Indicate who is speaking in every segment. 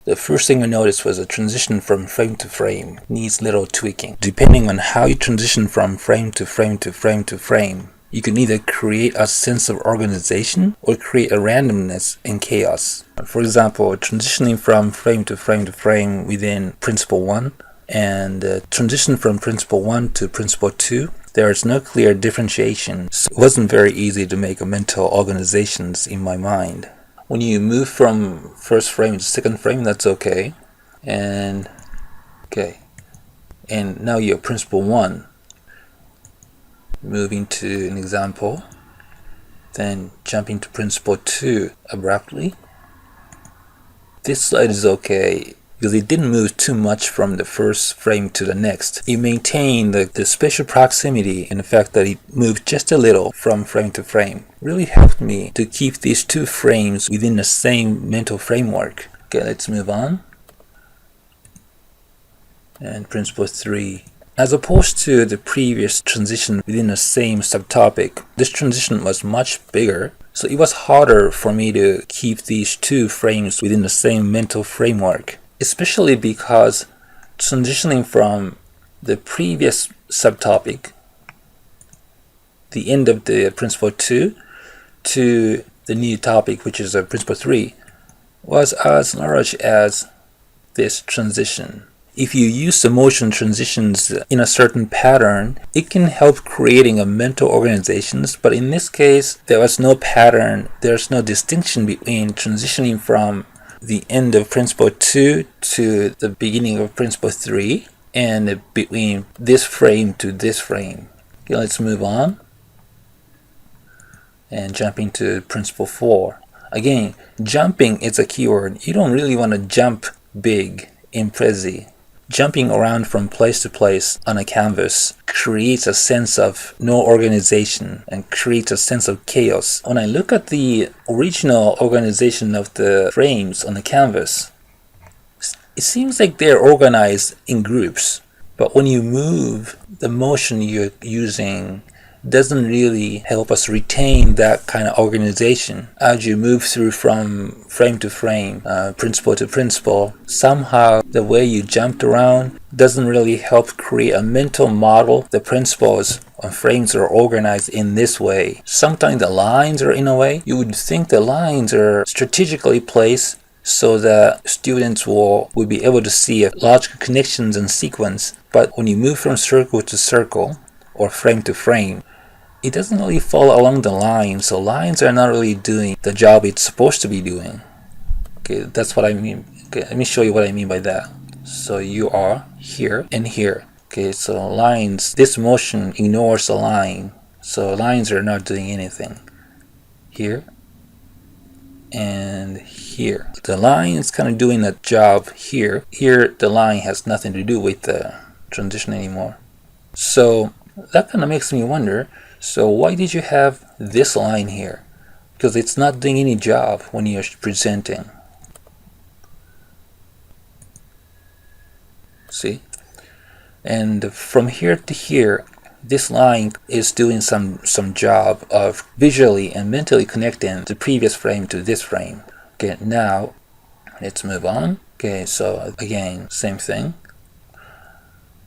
Speaker 1: The first thing I noticed was a transition from frame to frame needs little tweaking. Depending on how you transition from frame to frame to frame to frame, you can either create a sense of organization or create a randomness and chaos. For example, transitioning from frame to frame to frame within Principle 1 and transition from Principle 1 to Principle 2, there is no clear differentiation, so it wasn't very easy to make a mental organizations in my mind. When you move from first frame to second frame, that's okay. And now you're Principle 1. Moving to an example, then jumping to Principle 2 abruptly. This slide is okay because it didn't move too much from the first frame to the next. It maintained the spatial proximity and the fact that it moved just a little from frame to frame. Really helped me to keep these two frames within the same mental framework. Okay, let's move on. And Principle 3. As opposed to the previous transition within the same subtopic, this transition was much bigger, so it was harder for me to keep these two frames within the same mental framework, especially because transitioning from the previous subtopic, the end of the Principle 2, to the new topic, which is Principle 3, was as large as this transition. If you use the motion transitions in a certain pattern, it can help creating a mental organizations, but in this case, there was no pattern, there's no distinction between transitioning from the end of Principle 2 to the beginning of Principle 3, and between this frame to this frame. Okay, let's move on. And jumping to Principle 4. Again, jumping is a keyword. You don't really want to jump big in Prezi. Jumping around from place to place on a canvas creates a sense of no organization and creates a sense of chaos. When I look at the original organization of the frames on the canvas, it seems like they're organized in groups. But when you move, the motion you're using doesn't really help us retain that kind of organization. As you move through from frame to frame, principle to principle, somehow the way you jumped around doesn't really help create a mental model. The principles on frames are organized in this way. Sometimes the lines are in a way. You would think the lines are strategically placed so that students will be able to see logical connections and sequence. But when you move from circle to circle or frame to frame, it doesn't really follow along the lines, so lines are not really doing the job it's supposed to be doing. Okay, that's what I mean. Okay, let me show you what I mean by that. So you are here and here. Okay, so lines, this motion ignores the line, so lines are not doing anything. Here and here. The line is kind of doing a job here. Here, the line has nothing to do with the transition anymore. So that kind of makes me wonder, so why did you have this line here? Because it's not doing any job when you're presenting. See? And from here to here, this line is doing some job of visually and mentally connecting the previous frame to this frame. Okay, now let's move on. Okay, so again, same thing.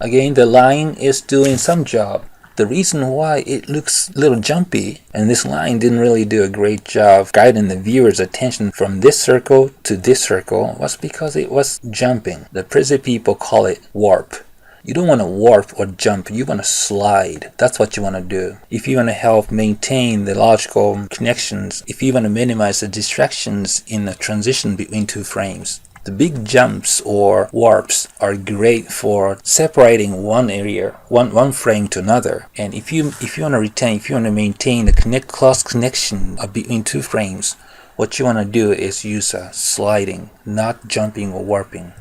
Speaker 1: Again, the line is doing some job. The reason why it looks a little jumpy, and this line didn't really do a great job guiding the viewer's attention from this circle to this circle, was because it was jumping. The Prezi people call it warp. You don't want to warp or jump, you want to slide. That's what you want to do. If you want to help maintain the logical connections, if you want to minimize the distractions in the transition between two frames. The big jumps or warps are great for separating one area, one frame to another. And if you want to maintain the close connection between two frames, what you want to do is use sliding, not jumping or warping.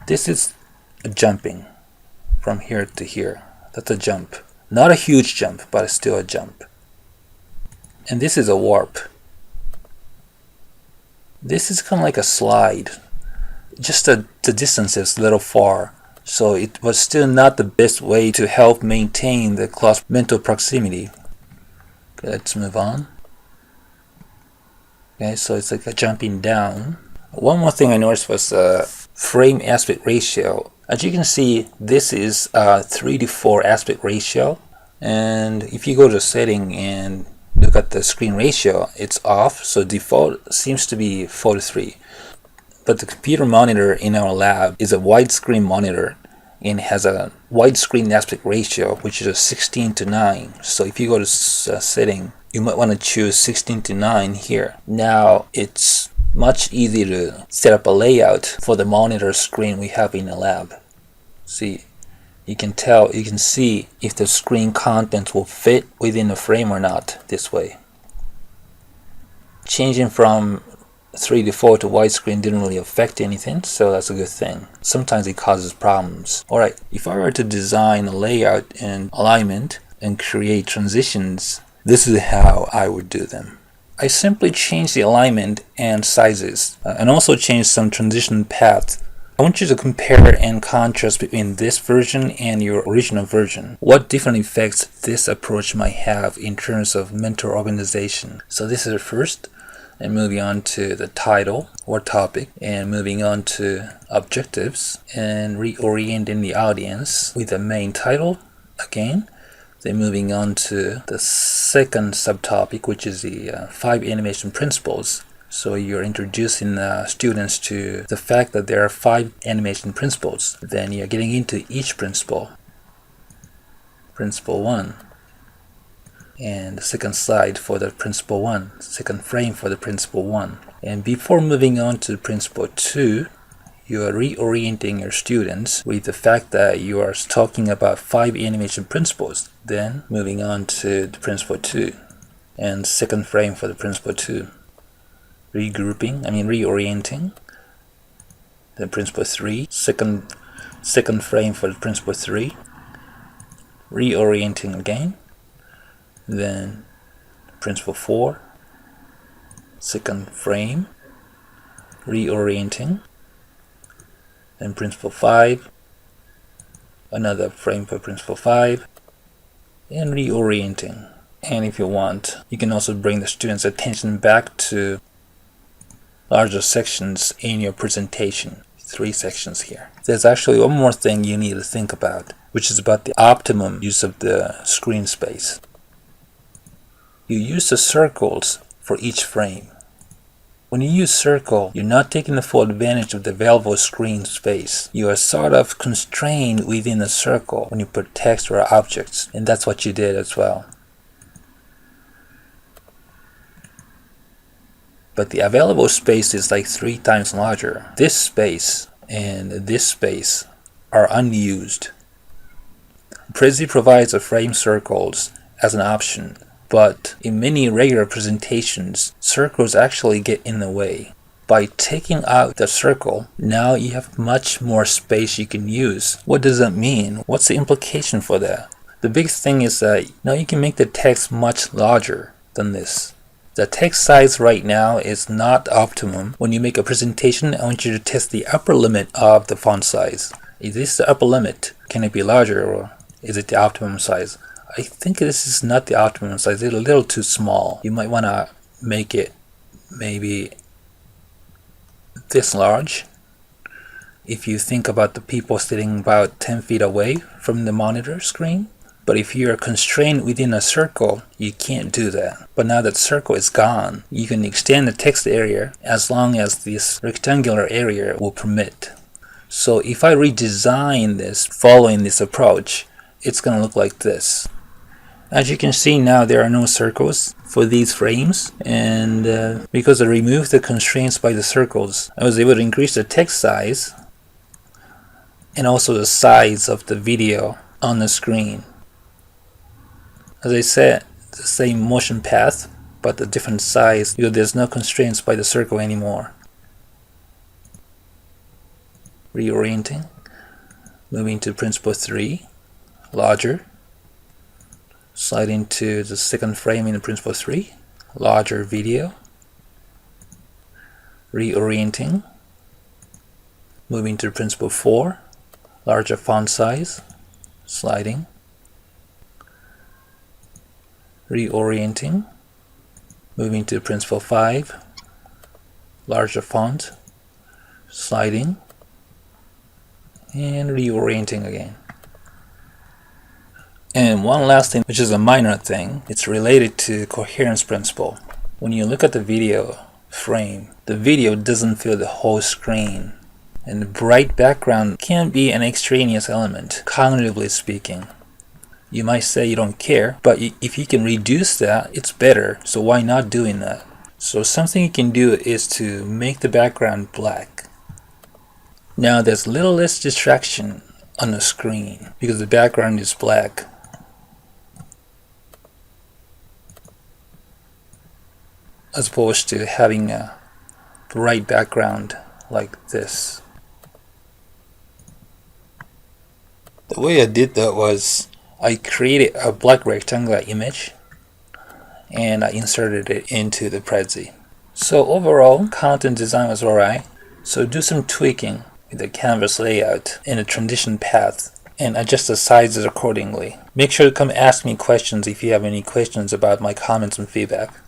Speaker 1: This is a jumping from here to here. That's a jump. Not a huge jump, but it's still a jump. And this is a warp. This is kind of like a slide. Just the distance is a little far, so it was still not the best way to help maintain the close mental proximity. Okay, let's move on. Okay, so it's like a jumping down. One more thing I noticed was frame aspect ratio. As you can see, this is a 3:4 aspect ratio, and if you go to setting and look at the screen ratio, it's off, so default seems to be 4:3. But the computer monitor in our lab is a widescreen monitor and has a widescreen aspect ratio, which is a 16:9. So if you go to setting, you might want to choose 16:9 here. Now it's much easier to set up a layout for the monitor screen we have in the lab. See, you can see if the screen contents will fit within the frame or not this way. Changing from 3:4 to widescreen didn't really affect anything, so that's a good thing. Sometimes it causes problems. Alright, if I were to design a layout and alignment and create transitions, this is how I would do them. I simply change the alignment and sizes, and also change some transition paths. I want you to compare and contrast between this version and your original version. What different effects this approach might have in terms of mental organization. So this is the first, and moving on to the title or topic, and moving on to objectives, and reorienting the audience with the main title again. Then moving on to the second subtopic, which is the 5 animation principles. So you're introducing students to the fact that there are 5 animation principles. Then you're getting into each principle. Principle 1. And the second slide for the principle 1. Second frame for the principle 1. And before moving on to principle 2, you are reorienting your students with the fact that you are talking about 5 animation principles. Then moving on to the principle 2 and second frame for the principle 2. Reorienting. Then principle 3, second frame for the principle 3. Reorienting again. Then principle 4, second frame, reorienting. Then principle 5, another frame for principle 5, and reorienting. And if you want, you can also bring the students' attention back to larger sections in your presentation. 3 sections here. There's actually one more thing you need to think about, which is about the optimum use of the screen space. You use the circles for each frame. When you use circle, you're not taking the full advantage of the available screen space. You are sort of constrained within a circle when you put text or objects, and that's what you did as well. But the available space is like 3 times larger. This space and this space are unused. Prezi provides the frame circles as an option, but in many regular presentations, circles actually get in the way. By taking out the circle, now you have much more space you can use. What does that mean? What's the implication for that? The big thing is that now you can make the text much larger than this. The text size right now is not optimum. When you make a presentation, I want you to test the upper limit of the font size. Is this the upper limit? Can it be larger, or is it the optimum size? I think this is not the optimum size. It's a little too small. You might want to make it maybe this large. If you think about the people sitting about 10 feet away from the monitor screen. But if you're constrained within a circle, you can't do that. But now that circle is gone, you can extend the text area as long as this rectangular area will permit. So if I redesign this following this approach, it's going to look like this. As you can see now, there are no circles for these frames, and because I removed the constraints by the circles, I was able to increase the text size and also the size of the video on the screen. As I said, the same motion path, but a different size because there's no constraints by the circle anymore. Reorienting, moving to principle 3, larger. Sliding to the second frame in the principle 3, larger video. Reorienting, moving to principle 4, larger font size, sliding. Reorienting, moving to principle 5, larger font, sliding, and reorienting again. And one last thing, which is a minor thing, it's related to coherence principle. When you look at the video frame, the video doesn't fill the whole screen. And the bright background can be an extraneous element, cognitively speaking. You might say you don't care, but if you can reduce that, it's better. So why not doing that? So something you can do is to make the background black. Now there's a little less distraction on the screen because the background is black. As opposed to having a bright background like this. The way I did that was I created a black rectangular image and I inserted it into the Prezi. So overall, content design was alright. So do some tweaking with the canvas layout and the transition path and adjust the sizes accordingly. Make sure to come ask me questions if you have any questions about my comments and feedback.